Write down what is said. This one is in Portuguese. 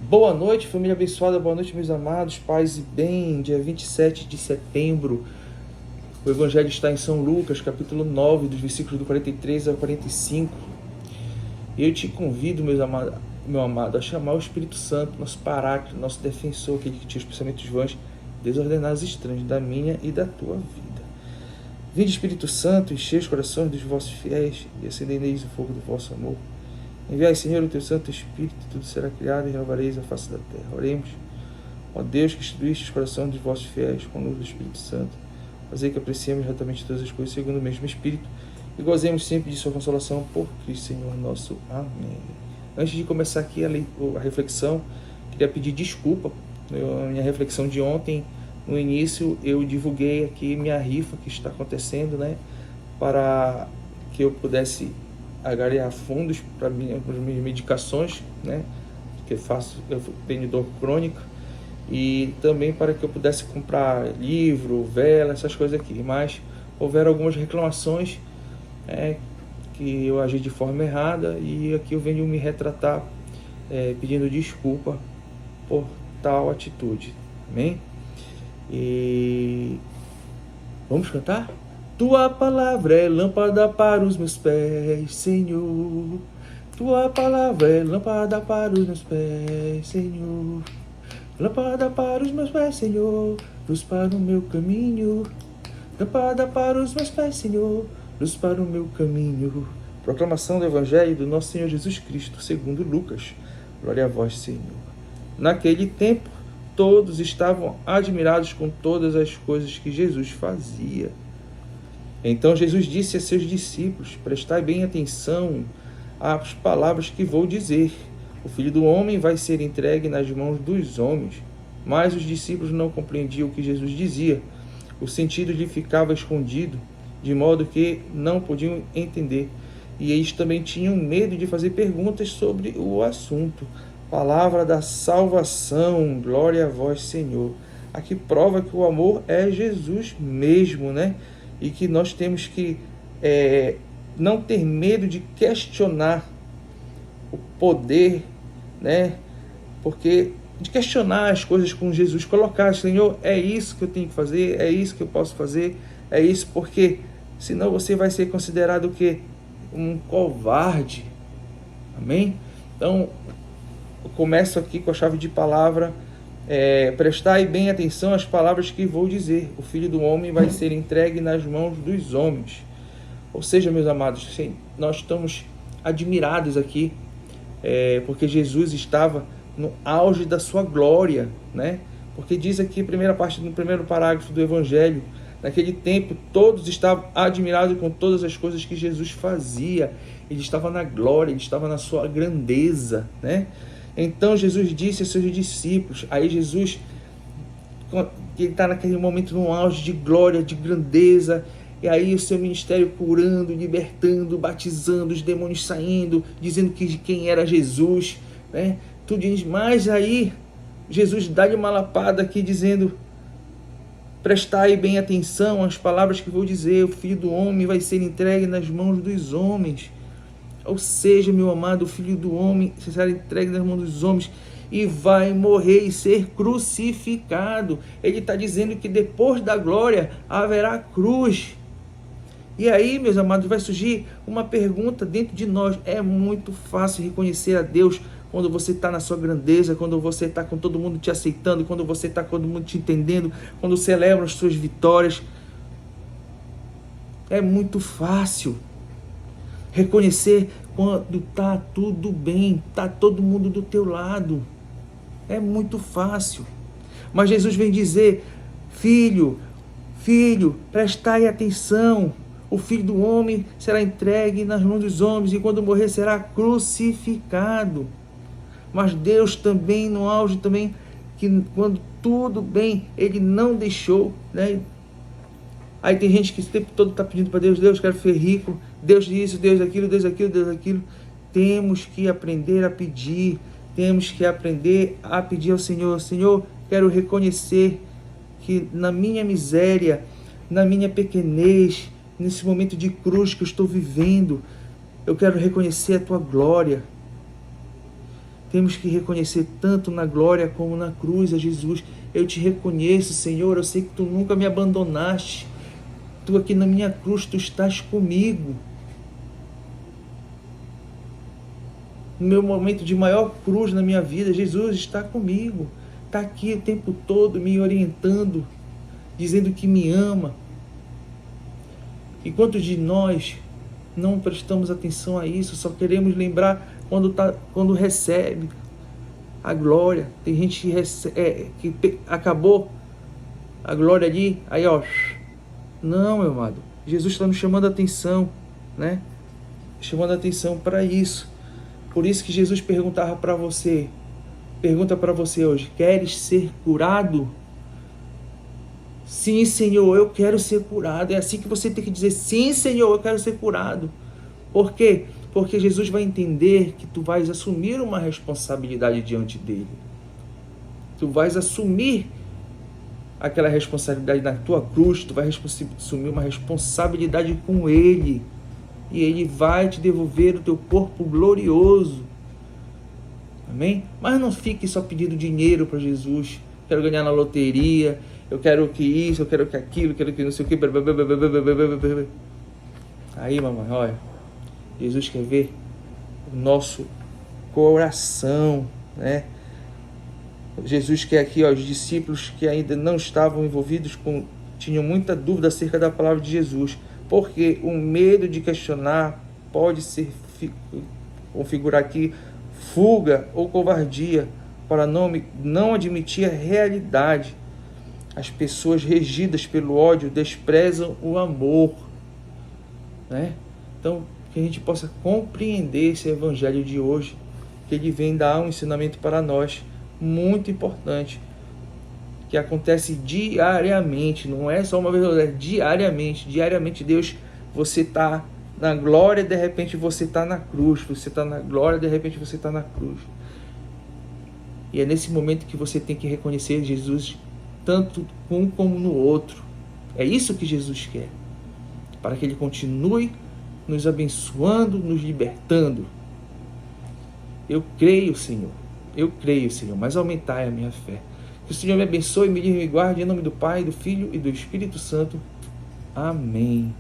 Boa noite, família abençoada, boa noite, meus amados, paz e bem. Dia 27 de setembro, o Evangelho está em São Lucas, capítulo 9, dos versículos do 43 ao 45. E eu te convido, meu amado, a chamar o Espírito Santo, nosso paráclito, nosso defensor, aquele que tira os pensamentos vãos, desordenados e estranhos da minha e da tua vida. Vinde, Espírito Santo, enchei os corações dos vossos fiéis e acendei neles o fogo do vosso amor. Enviai, Senhor, o teu Santo Espírito, e tudo será criado e renovareis a face da terra. Oremos. Ó Deus, que instruíste os corações dos vossos fiéis com a luz do Espírito Santo, fazei que apreciemos retamente todas as coisas segundo o mesmo Espírito e gozemos sempre de sua consolação por Cristo, Senhor nosso. Amém. Antes de começar aqui a reflexão, queria pedir desculpa. A minha reflexão de ontem, no início, eu divulguei aqui minha rifa que está acontecendo, para que eu pudesse agariar fundos para minhas medicações, que eu tenho dor crônica, e também para que eu pudesse comprar livro, vela, essas coisas aqui. Mas houveram algumas reclamações, que eu agi de forma errada, e aqui eu venho me retratar, pedindo desculpa por tal atitude. Amém? E vamos cantar? Tua palavra é lâmpada para os meus pés, Senhor. Tua palavra é lâmpada para os meus pés, Senhor. Lâmpada para os meus pés, Senhor, luz para o meu caminho. Lâmpada para os meus pés, Senhor, luz para o meu caminho. Proclamação do Evangelho do nosso Senhor Jesus Cristo, segundo Lucas. Glória a vós, Senhor. Naquele tempo, todos estavam admirados com todas as coisas que Jesus fazia. Então Jesus disse a seus discípulos: prestai bem atenção às palavras que vou dizer. O Filho do Homem vai ser entregue nas mãos dos homens. Mas os discípulos não compreendiam o que Jesus dizia. O sentido lhe ficava escondido, de modo que não podiam entender. E eles também tinham medo de fazer perguntas sobre o assunto. Palavra da salvação, glória a vós, Senhor. Aqui prova que o amor é Jesus mesmo, E que nós temos que não ter medo de questionar o poder, Porque de questionar as coisas com Jesus, colocar, Senhor, é isso que eu tenho que fazer, é isso que eu posso fazer, é isso, porque senão você vai ser considerado o quê? Um covarde. Amém? Então, eu começo aqui com a chave de palavra. Prestai bem atenção às palavras que vou dizer. O Filho do Homem vai ser entregue nas mãos dos homens. Ou seja, meus amados, sim, nós estamos admirados aqui, porque Jesus estava no auge da sua glória, Porque diz aqui, primeira parte do primeiro parágrafo do Evangelho, naquele tempo todos estavam admirados com todas as coisas que Jesus fazia. Ele estava na glória, ele estava na sua grandeza, Então Jesus disse a seus discípulos, aí Jesus, ele está naquele momento no auge de glória, de grandeza, e aí o seu ministério curando, libertando, batizando, os demônios saindo, dizendo que quem era Jesus, Tudo isso. Mas aí Jesus dá-lhe uma lapada aqui dizendo: prestai bem atenção às palavras que vou dizer, o Filho do Homem vai ser entregue nas mãos dos homens. Ou seja, meu amado, o Filho do Homem será entregue nas mãos dos homens e vai morrer e ser crucificado. Ele está dizendo que depois da glória haverá cruz. E aí, meus amados, vai surgir uma pergunta dentro de nós. É muito fácil reconhecer a Deus quando você está na sua grandeza, quando você está com todo mundo te aceitando, quando você está com todo mundo te entendendo, quando celebra as suas vitórias. É muito fácil reconhecer quando está tudo bem, está todo mundo do teu lado. É muito fácil. Mas Jesus vem dizer: filho, prestai atenção. O Filho do Homem será entregue nas mãos dos homens e quando morrer será crucificado. Mas Deus também, no auge também, que quando tudo bem, Ele não deixou, Aí tem gente que o tempo todo está pedindo para Deus: Deus, quero ser rico, Deus isso, Deus aquilo, Deus aquilo, Deus aquilo. Temos que aprender a pedir, temos que aprender a pedir ao Senhor: Senhor, quero reconhecer que na minha miséria, na minha pequenez, nesse momento de cruz que eu estou vivendo, eu quero reconhecer a Tua glória. temos que reconhecer tanto na glória como na cruz a Jesus. Eu te reconheço, Senhor, eu sei que Tu nunca me abandonaste. Tu aqui na minha cruz, Tu estás comigo. No meu momento de maior cruz na minha vida, Jesus está comigo. Está aqui o tempo todo me orientando, dizendo que me ama. E quantos de nós não prestamos atenção a isso, só queremos lembrar quando recebe a glória. Tem gente que, que acabou a glória ali, aí ó, não, meu amado, Jesus está nos chamando a atenção, né? Chamando a atenção para isso. Por isso que Jesus pergunta para você hoje: queres ser curado? Sim, Senhor, eu quero ser curado. É assim que você tem que dizer: sim, Senhor, eu quero ser curado. Por quê? Porque Jesus vai entender que tu vais assumir uma responsabilidade diante dele. Tu vais assumir aquela responsabilidade na tua cruz, tu vai assumir uma responsabilidade com ele. E ele vai te devolver o teu corpo glorioso. Amém? Mas não fique só pedindo dinheiro para Jesus. Quero ganhar na loteria, eu quero que isso, eu quero que aquilo, eu quero que não sei o que. Aí, mamãe, olha, Jesus quer ver o nosso coração, né? Jesus quer aqui, ó, os discípulos que ainda não estavam envolvidos tinham muita dúvida acerca da palavra de Jesus, porque o medo de questionar pode ser configurar aqui fuga ou covardia para não admitir a realidade. As pessoas regidas pelo ódio desprezam o amor, né? Então, que a gente possa compreender esse evangelho de hoje, que ele vem dar um ensinamento para nós muito importante, que acontece diariamente, não é só uma vez, é diariamente. Diariamente, Deus, você está na glória, de repente você está na cruz, você está na glória, de repente você está na cruz. E é nesse momento que você tem que reconhecer Jesus, tanto um como no outro. É isso que Jesus quer, para que Ele continue nos abençoando, nos libertando. Eu creio, Senhor, mas aumentai a minha fé. Que o Senhor me abençoe, me guarde, em nome do Pai, do Filho e do Espírito Santo. Amém.